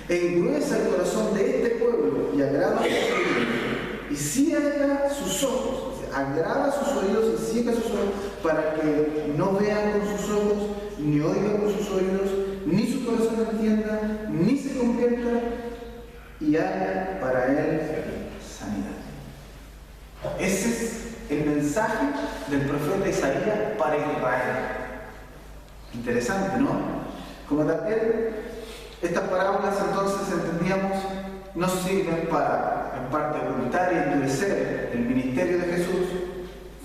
engruesa el corazón de este pueblo y agrava sus oídos, y ciega sus ojos, o sea, agrava sus oídos y ciega sus ojos, para que no vean con sus ojos, ni oigan con sus oídos, ni su corazón entienda, ni se convierta, y haya para él sanidad. Ese es el mensaje del profeta Isaías para Israel. Interesante, ¿no? Como también estas parábolas, entonces, entendíamos, nos sirven para, en parte, ocultar y endurecer el ministerio de Jesús.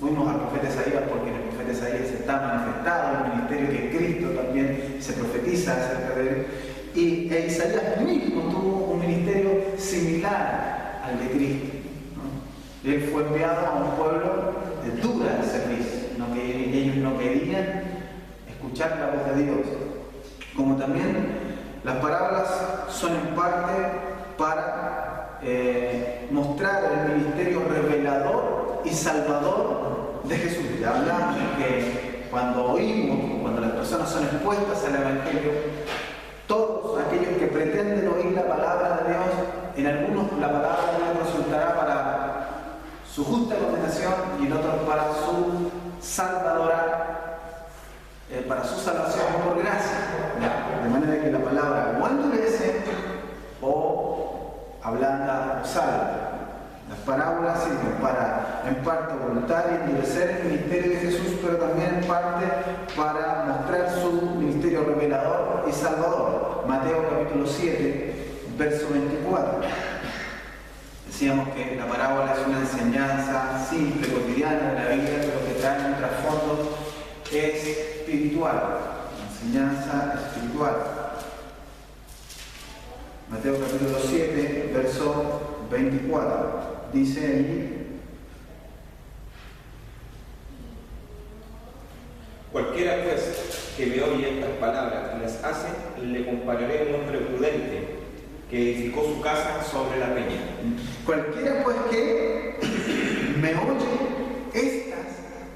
Fuimos al profeta Isaías porque en el profeta Isaías está manifestado el ministerio que Cristo también se profetiza acerca de él. Y Isaías mismo tuvo un ministerio similar al de Cristo, ¿no? Él fue enviado a un pueblo de dura servicio, ellos no querían escuchar la voz de Dios. Como también las parábolas son en parte para mostrar el ministerio revelador y salvador de Jesús. Ya hablamos de que cuando las personas son expuestas al Evangelio, todos aquellos que pretenden oír la palabra de Dios, en algunos la palabra de Dios resultará para su justa condenación y en otros para su para su salvación por gracia. De manera que la palabra o endurece o ablanda o salva. Las parábolas sirven para, en parte, ocultar y endurecer el ministerio de Jesús, pero también en parte para mostrar su ministerio revelador y salvador. Mateo capítulo 7, verso 24. Decíamos que la parábola es una enseñanza simple, cotidiana de la vida, pero que trae un trasfondo espiritual. Enseñanza espiritual. Mateo capítulo 7, verso 24. Dice allí: cualquiera pues que me oye estas palabras y las hace, le compararé a un hombre prudente que edificó su casa sobre la peña. Cualquiera pues que me oye estas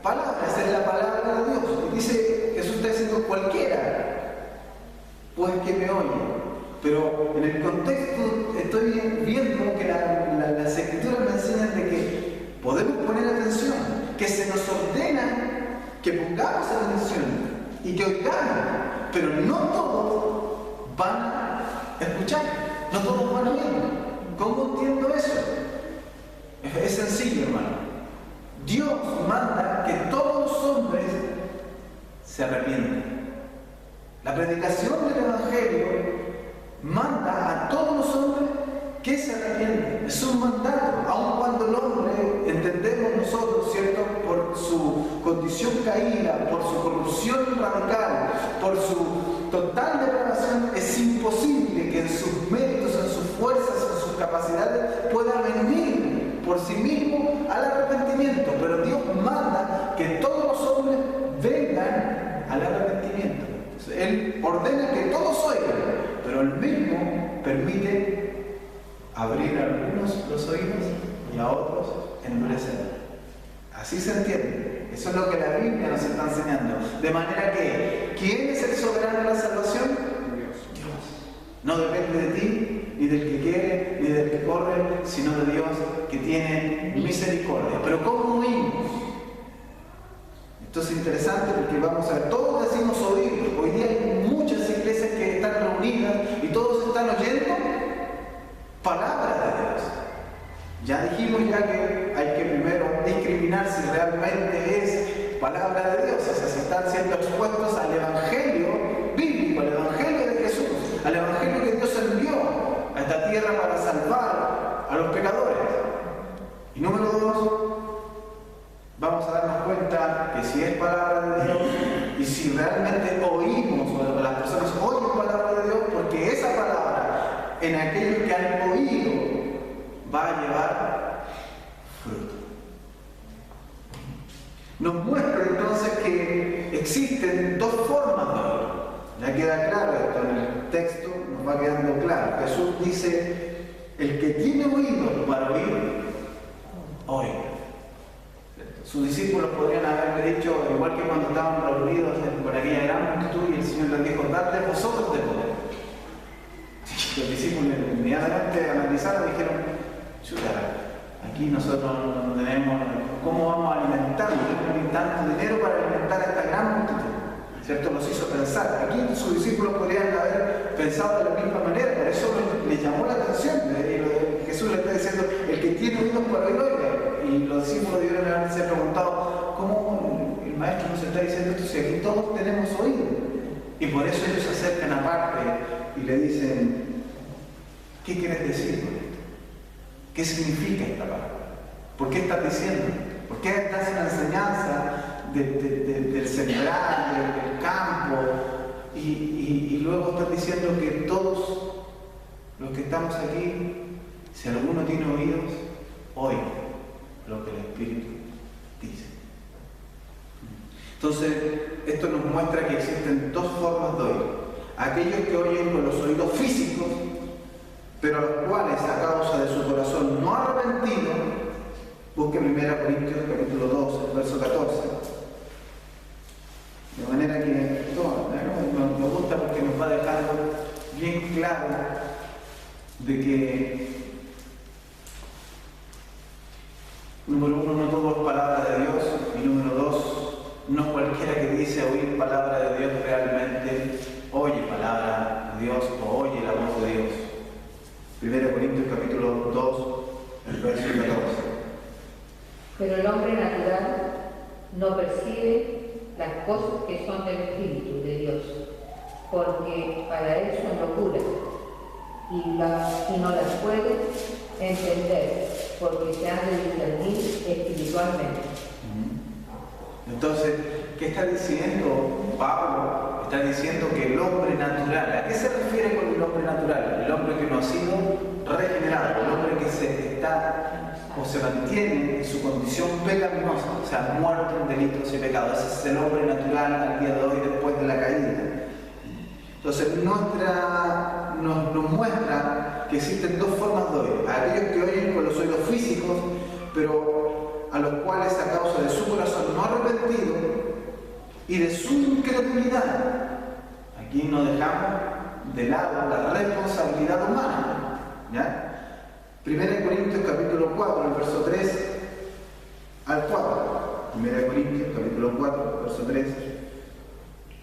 palabras, esa es la palabra de Dios. Y dice, Jesús está diciendo cualquiera pues que me oye. Pero en el contexto estoy viendo que las escrituras me enseñan de que podemos poner atención, que se nos ordena que pongamos atención y que oigamos, pero no todos van a escuchar, no todos van a oír. ¿Cómo entiendo eso? Es sencillo, hermano. Dios manda que todos los hombres se arrepientan. La predicación del Evangelio manda a todos los hombres que se arrepienten. Es un mandato, aun cuando el hombre, entendemos nosotros, ¿cierto?, por su condición caída, por su corrupción radical, por su total depravación, es imposible que en sus méritos, en sus fuerzas, en sus capacidades pueda venir por sí mismo al arrepentimiento. Pero Dios manda que todos los hombres vengan al arrepentimiento. Él ordena que todos oigan, pero Él mismo permite abrir a algunos los oídos y a otros endurecer. Así se entiende. Eso es lo que la Biblia nos está enseñando. De manera que, ¿quién es el soberano de la salvación? Dios. No depende de ti, ni del que quiere, ni del que corre, sino de Dios que tiene misericordia. Pero ¿cómo oímos? Esto es interesante porque vamos a ver, todos decimos oír. Hoy día hay muchas iglesias que están reunidas y todos están oyendo palabra de Dios. Ya dijimos que hay que primero discriminar si realmente es palabra de Dios, o sea, si están siendo expuestos al Evangelio bíblico, al Evangelio de Jesús, al Evangelio que Dios envió a esta tierra para salvar a los pecadores. Y número 2, vamos a darnos cuenta que si es palabra de Dios y si realmente oímos, o las personas oyen palabra de Dios, porque esa palabra en aquellos que han oído va a llevar fruto. Nos muestra entonces que existen dos formas de oír. Ya queda claro esto en el texto, nos va quedando claro. Jesús dice: el que tiene oídos para oír, oiga. Sus discípulos podrían haberle dicho, igual que cuando estaban reunidos por aquella gran multitud, y el Señor les dijo: dadle vosotros de poder. Los discípulos inmediatamente analizaron y dijeron, chuta, aquí nosotros no tenemos, ¿cómo vamos a alimentar? No tenemos ni tanto dinero para alimentar a esta gran multitud, ¿cierto? Los hizo pensar. Aquí sus discípulos podrían haber pensado de la misma manera, por eso les llamó la atención. Jesús le está diciendo, el que tiene oídos para oír, oiga. Y los discípulos debieron haberse preguntado, ¿cómo el maestro nos está diciendo esto si aquí todos tenemos oído? Y por eso ellos se acercan aparte y le dicen, ¿qué quieres decir con esto? ¿Qué significa esta palabra? ¿Por qué estás diciendo? ¿Por qué estás en la enseñanza del sembrar, del campo? Y luego estás diciendo que todos los que estamos aquí, si alguno tiene oídos, oiga lo que el Espíritu dice. Entonces, esto nos muestra que existen dos formas de oír. Aquellos que oyen con los oídos físicos, pero a los cuales, a causa de su corazón no arrepentido, busque 1 Corintios capítulo 2, verso 14. De manera que nos gusta porque nos va dejando bien claro de que, número uno, no todo es palabra de Dios, y número dos, no cualquiera que dice oír palabra de Dios realmente oye palabra de Dios o oye la voz de Dios. 1 Corintios capítulo 2, el verso 14. Pero el hombre natural no percibe las cosas que son del Espíritu de Dios, porque para él son locura, y no las puede entender, porque se han de discernir espiritualmente. Entonces, ¿qué está diciendo Pablo? Está diciendo que el hombre natural, ¿a qué se refiere con el hombre natural? El hombre que no ha sido regenerado, el hombre que se mantiene en su condición pecaminosa, o sea, muerto en delitos y pecados. Ese es el hombre natural al día de hoy después de la caída. Entonces, nos muestra que existen dos formas de oír. Aquellos que oyen con los oídos físicos, pero a los cuales, a causa de su corazón no arrepentido y de su incredulidad, aquí no dejamos de lado la responsabilidad humana, ¿ya? 1 Corintios capítulo 4, el verso 3 al 4. 1 Corintios capítulo 4, verso 3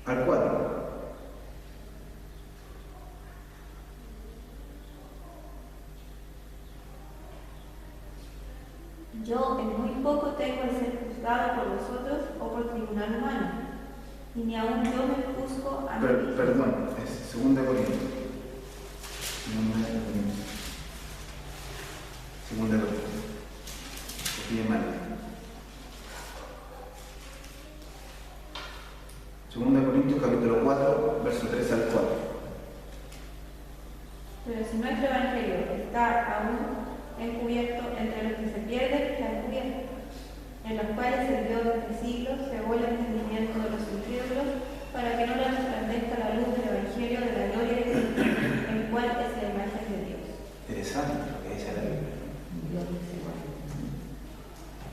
al 4. Yo en muy poco tengo el ser juzgado por vosotros o por tribunal humano, y ni aun yo me juzgo a mí mismo. Perdón, es 2 Corintios. 2 Corintios. Bien mal. 2 Corintios capítulo 4, verso 3 al 4. Pero si nuestro evangelio está aún encubierto entre los que se pierden, está encubierto, en los cuales el Dios de este siglo cegó el entendimiento de los incrédulos, para que no les resplandezca la luz del evangelio de la gloria de Cristo, el cual es la imagen de Dios. Interesante lo que dice la Biblia.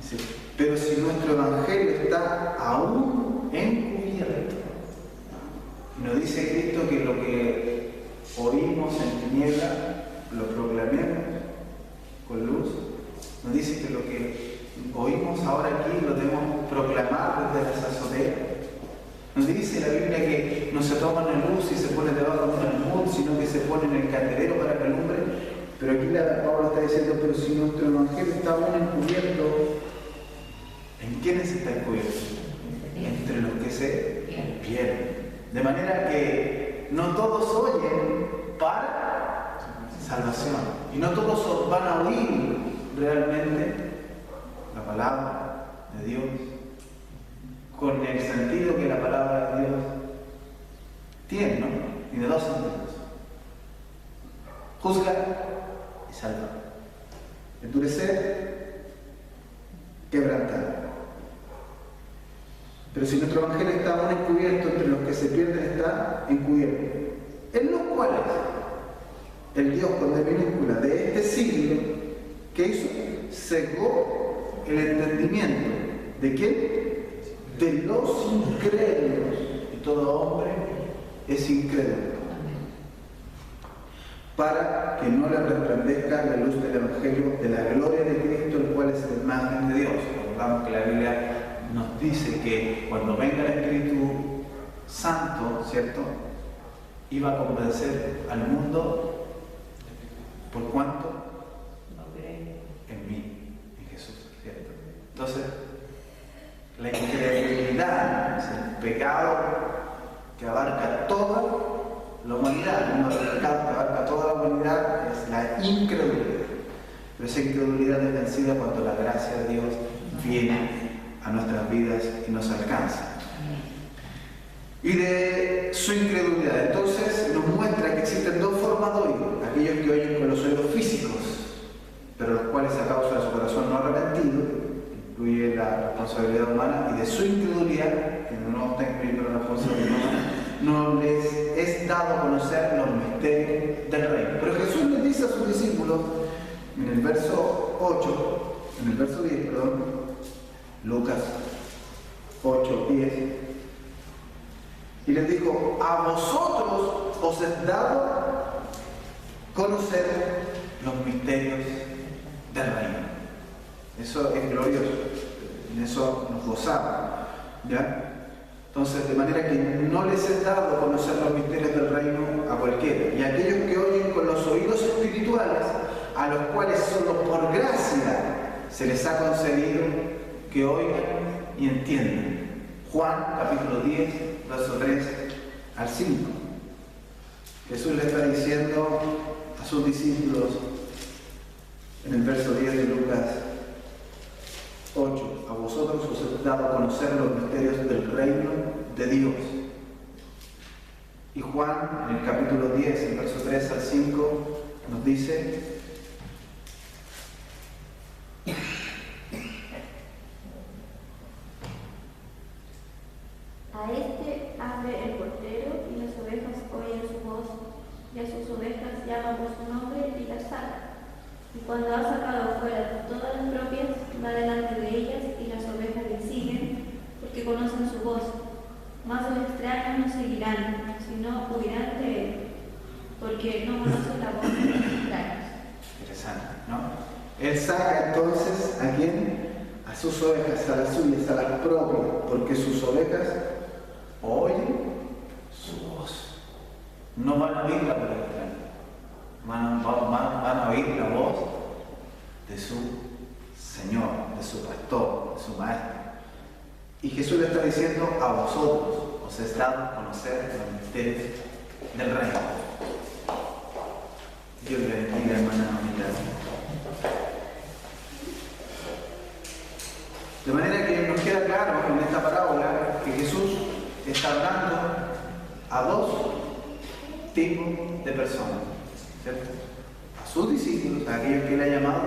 Dice, pero si nuestro evangelio está aún encubierto, nos dice Cristo que lo que oímos en tiniebla lo proclamemos con luz. Nos dice que lo que oímos ahora aquí lo debemos proclamar desde las azoteas. Nos dice la Biblia que no se toma una luz y se pone debajo de un almud, sino que se pone en el candelero para que alumbre. Pero aquí Pablo está diciendo, pero si nuestro evangelio está aún encubierto, ¿en quiénes está encubierto? Entre los que se pierden. De manera que no todos oyen para salvación. Y no todos van a oír realmente la palabra de Dios con el sentido que la palabra de Dios tiene, ¿no? Y de dos sentidos: juzgar y salvar, endurecer, quebrantar. Pero si nuestro evangelio está aún encubierto, entre los que se pierden está encubierto, en los cuales el Dios con D minúscula de este siglo, ¿qué hizo? Cegó el entendimiento. ¿De quién? De los incrédulos. Y todo hombre es incrédulo. para que no le resplandezca la luz del Evangelio de la gloria de Cristo, el cual es la imagen de Dios. Recordamos que la Biblia nos dice que cuando venga el Espíritu Santo, ¿cierto?, iba a convencer al mundo, ¿por cuánto? En mí, en Jesús, ¿cierto? Entonces, la incredulidad es el pecado que abarca toda la humanidad. Uno de los pecados que abarca toda la humanidad es la incredulidad. Pero esa incredulidad es vencida cuando la gracia de Dios viene a nuestras vidas y nos alcanza. Y de su incredulidad, entonces, nos muestra que existen dos formas de oír: aquellos que oyen con los oídos físicos, pero los cuales a causa de su corazón no arrepentido, incluye la responsabilidad humana, y de su incredulidad, que no está incluido la responsabilidad humana, no les es dado conocer los misterios del reino. Pero Jesús les dice a sus discípulos, en el verso 10, Lucas 8, 10, y les dijo: a vosotros os es dado conocer los misterios del reino. Eso es glorioso, en eso nos gozamos, ¿ya? Entonces, de manera que no les es dado conocer los misterios del reino a cualquiera. Y aquellos que oyen con los oídos espirituales, a los cuales solo por gracia se les ha concedido que oigan y entiendan. Juan capítulo 10, verso 3 al 5. Jesús le está diciendo a sus discípulos en el verso 10 de Lucas 8: a vosotros os he dado a conocer los misterios del reino de Dios. Y Juan, en el capítulo 10, el verso 3 al 5, nos dice: a este abre el portero, y las ovejas oyen su voz, y a sus ovejas llama por su nombre y las saca. Y cuando ha sacado fuera todas las propias, va delante de ellas, y las ovejas le siguen, porque conocen su voz. Mas los extraños no seguirán, sino huirán de él, porque no conocen la voz de los extraños. Interesante, ¿no? Él saca entonces ¿a quién? A sus ovejas, a las suyas, a las propias, porque sus ovejas oyen su voz. No van a oír la voz del extraño, van a oír la voz de su Señor, de su pastor, de su maestro. Y Jesús le está diciendo: a vosotros os es dado conocer los misterios del reino. Dios le bendiga, hermana Anita. De manera que nos queda claro en esta parábola que Jesús está hablando a dos tipos de personas, ¿cierto? A sus discípulos, a aquellos que él ha llamado,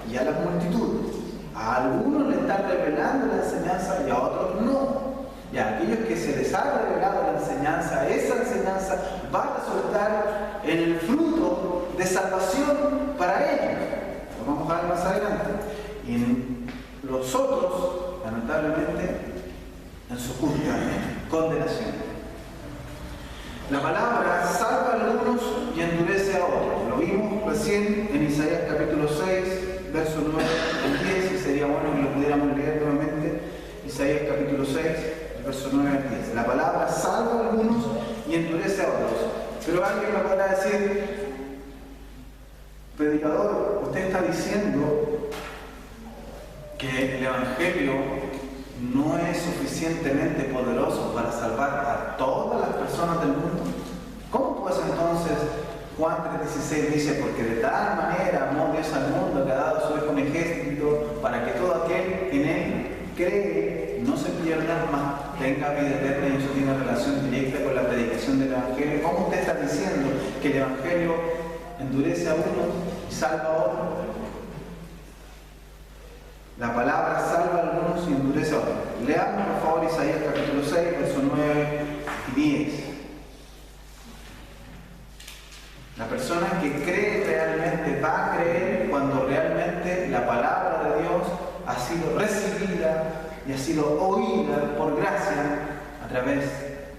y a las multitudes. A algunos le está revelando la enseñanza y a otros no. Y a aquellos que se les ha revelado la enseñanza, esa enseñanza va a resultar en el fruto de salvación para ellos. Lo vamos a ver más adelante. Y en los otros, lamentablemente, en su justa condenación. La palabra salva a algunos y endurece a otros. Lo vimos recién en Isaías capítulo 6, verso 9 al 10, y sería bueno que lo pudiéramos leer nuevamente. Isaías capítulo 6, verso 9 al 10. La palabra salva a algunos y endurece a otros. Pero alguien me podrá decir: predicador, usted está diciendo que el Evangelio no es suficientemente poderoso para salvar a todas las personas del mundo. ¿Cómo pues entonces Juan 3:16 dice: porque de tal manera amó Dios al mundo que ha dado a su Hijo unigénito, para que todo aquel que en él cree no se pierda, mas tenga vida eterna? Y eso tiene relación directa con la predicación del Evangelio. ¿Cómo usted está diciendo que el Evangelio endurece a uno y salva a otro? La palabra salva a algunos y endurece a otros. Leamos por favor Isaías capítulo 6, versos 9 y 10. La persona que cree realmente va a creer cuando realmente la palabra de Dios ha sido recibida y ha sido oída por gracia a través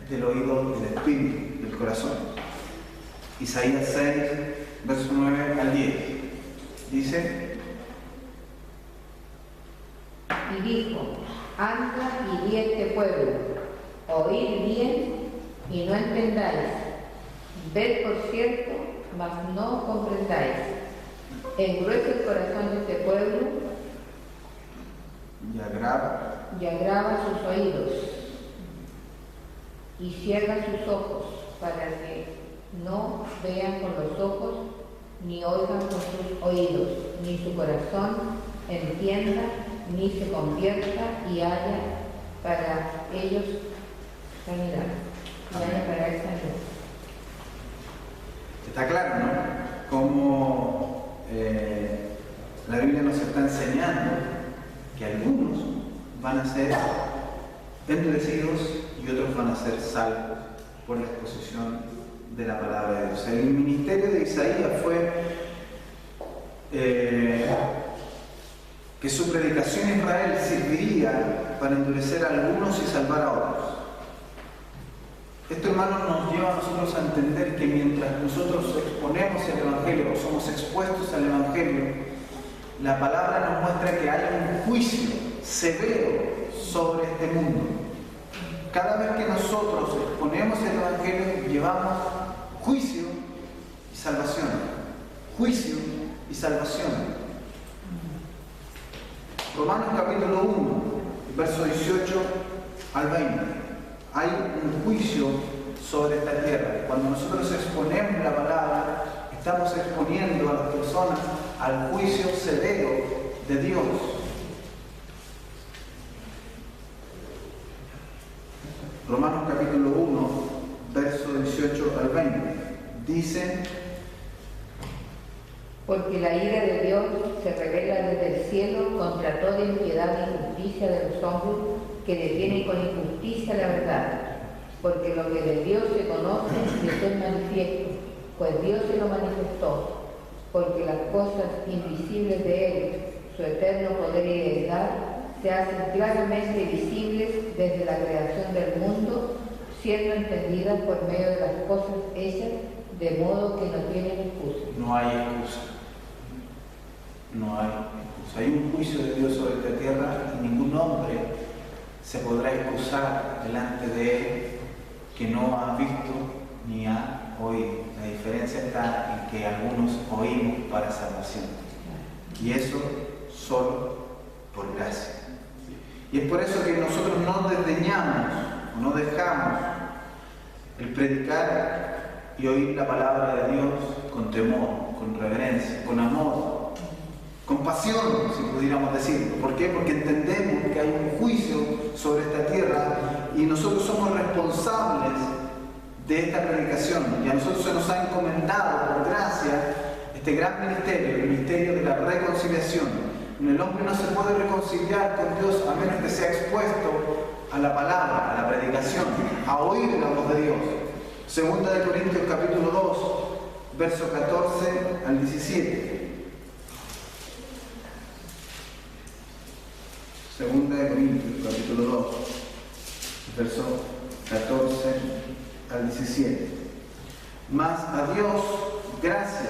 del oído del Espíritu, del corazón. Isaías 6, anda y di este pueblo, oíd bien y no entendáis, ved por cierto, mas no comprendáis. Engruesa el corazón de este pueblo y agrava sus oídos, y cierra sus ojos, para que no vean con los ojos, ni oigan con sus oídos, ni su corazón entienda, ni se convierta y haya para ellos sanidad. Y haya para él sanidad. Está claro, ¿no? Como la Biblia nos está enseñando que algunos van a ser endurecidos y otros van a ser salvos por la exposición de la palabra de Dios. El ministerio de Isaías fue que su predicación en Israel serviría para endurecer a algunos y salvar a otros. Esto, hermanos, nos lleva a nosotros a entender que mientras nosotros exponemos el Evangelio o somos expuestos al Evangelio, la palabra nos muestra que hay un juicio severo sobre este mundo. Cada vez que nosotros exponemos el Evangelio, llevamos juicio y salvación. Juicio y salvación. Romanos capítulo 1, verso 18 al 20. Hay un juicio sobre esta tierra. Cuando nosotros exponemos la palabra, estamos exponiendo a las personas al juicio severo de Dios. Romanos capítulo 1, verso 18 al 20. Dice: porque la ira de Dios se revela desde el cielo contra toda impiedad e injusticia de los hombres que detienen con injusticia la verdad. Porque lo que de Dios se conoce es manifiesto, pues Dios se lo manifestó. Porque las cosas invisibles de Él, su eterno poder y deidad, se hacen claramente visibles desde la creación del mundo, siendo entendidas por medio de las cosas hechas, de modo que no tienen excusa. No hay excusa. No hay excusa. Hay un juicio de Dios sobre esta tierra y ningún hombre se podrá excusar delante de Él que no ha visto ni ha oído. La diferencia está en que algunos oímos para salvación. Y eso solo por gracia. Y es por eso que nosotros no desdeñamos o no dejamos el predicar y oír la palabra de Dios con temor, con reverencia, con amor, con pasión, si pudiéramos decirlo. ¿Por qué? Porque entendemos que hay un juicio sobre esta tierra y nosotros somos responsables de esta predicación. Y a nosotros se nos ha encomendado, por gracia, este gran ministerio, el ministerio de la reconciliación. El hombre no se puede reconciliar con Dios a menos que sea expuesto a la palabra, a la predicación, a oír la voz de Dios. Segunda de Corintios capítulo 2, verso 14 al 17. Segunda de Corintios capítulo 2, verso 14 al 17. Mas a Dios gracias,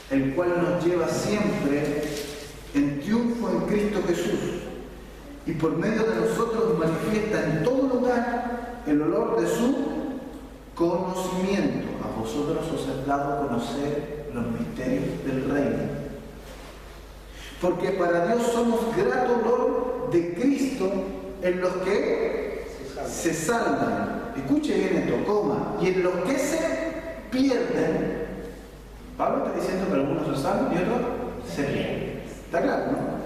el cual nos lleva siempre en triunfo en Cristo Jesús, y por medio de nosotros manifiesta en todo lugar el olor de su conocimiento. A vosotros os he dado a conocer los misterios del reino. Porque para Dios somos grato olor de Cristo en los que se salvan. Escuche bien esto, coma. Y en los que se pierden. Pablo está diciendo que algunos se salvan y otros se pierden. Está claro, ¿no?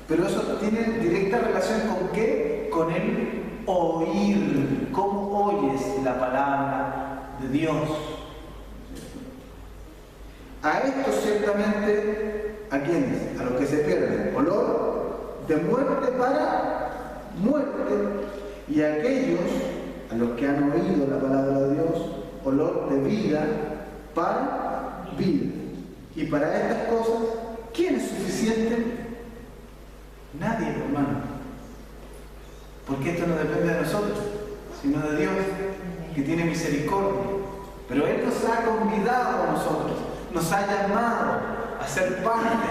Pero eso tiene directa relación con ¿qué? Con el oír. ¿Cómo oyes la palabra de Dios? A esto ciertamente, ¿a quiénes? A los que se pierden. Olor de muerte para muerte. Y a aquellos, a los que han oído la palabra de Dios, olor de vida para vida. Y para estas cosas, ¿quién es suficiente? Nadie, hermano. Porque esto no depende de nosotros, sino de Dios, que tiene misericordia. Pero Él nos ha convidado a nosotros, nos ha llamado a ser parte